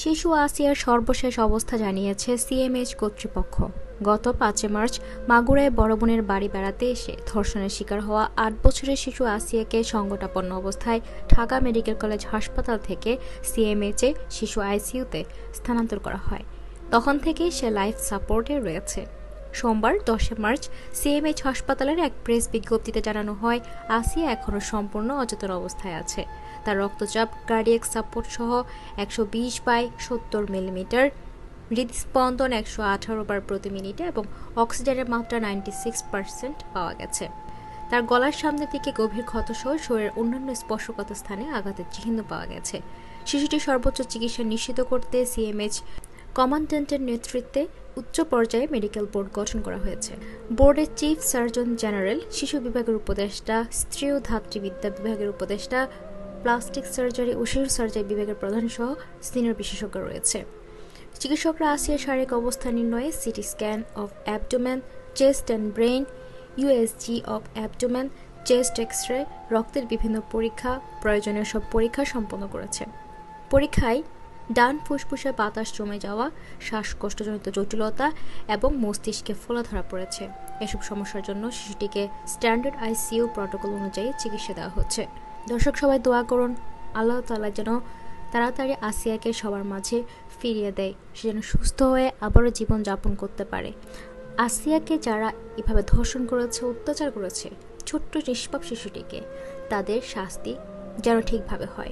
শিশু আসিয়ার সর্বশেষ অবস্থা জানিয়েছে সিএমএইচ কর্তৃপক্ষ। গত ৫ মার্চ মাগুরায় বড় বোনের বাড়ি বেড়াতে এসে ধর্ষণের শিকার হওয়া ৮ বছরের শিশু আসিয়াকে সংকটাপন্ন অবস্থায় ঢাকা মেডিকেল কলেজ হাসপাতাল থেকে সিএমএইচে শিশু আইসিইউতে স্থানান্তর করা হয়। তখন থেকেই সে লাইফ সাপোর্টে রয়েছে। সোমবার ১০ মার্চ সিএমএইচ হাসপাতালের এক প্রেস বিজ্ঞপ্তিতে জানানো হয়, আসিয়া এখনও সম্পূর্ণ অচেতন অবস্থায় আছে। তার রক্তচাপ, কার্ডিয়াক সাপোর্ট সহ ১২০/৭০ মিলিমিটার, হৃদস্পন্দন ১১৮ বার প্রতি মিনিটে এবং অক্সিজেনের মাত্রা 96% পাওয়া গেছে। তার গলার সামনের দিকে গভীর ক্ষতসহ শরীরের অন্যান্য স্পর্শকাতর স্থানে আঘাতের চিহ্ন পাওয়া গেছে। শিশুটির সর্বোচ্চ চিকিৎসা নিশ্চিত করতে সিএমএইচ কমান্ড্যান্টের নেতৃত্বে উচ্চ পর্যায়ে মেডিকেল বোর্ড গঠন করা হয়েছে। বোর্ডের চিফ সার্জন জেনারেল, শিশু বিভাগের উপদেষ্টা, স্ত্রী ও ধাত্রীবিদ্যা বিভাগের উপদেষ্টা, প্লাস্টিক সার্জারি ও শিশু সার্জারি বিভাগের প্রধান সহ সিনিয়র বিশেষজ্ঞ রয়েছে। চিকিৎসকরা আসিয়ার শারীরিক অবস্থা নির্ণয়ে CT scan of abdomen, chest and brain, USG of abdomen, chest X-ray, রক্তের বিভিন্ন পরীক্ষা, প্রয়োজনীয় সব পরীক্ষা সম্পন্ন করেছে। পরীক্ষায় ডান ফুসফুসে বাতাস জমে যাওয়া, শ্বাসকষ্টজনিত জটিলতা এবং মস্তিষ্কে ফোলা ধরা পড়েছে। এসব সমস্যার জন্য শিশুটিকে স্ট্যান্ডার্ড আইসিইউ প্রটোকল অনুযায়ী চিকিৎসা দেওয়া হচ্ছে। দর্শক, সবাই দোয়া করুন আল্লাহ তাআলা যেন তাড়াতাড়ি আসিয়াকে সবার মাঝে ফিরিয়ে দেয়, সে যেন সুস্থ হয়ে আবারও জীবন যাপন করতে পারে। আসিয়াকে যারা এভাবে ধর্ষণ করেছে, অত্যাচার করেছে, ছোট্ট নিষ্পাপ শিশুটিকে, তাদের শাস্তি যেন ঠিকভাবে হয়।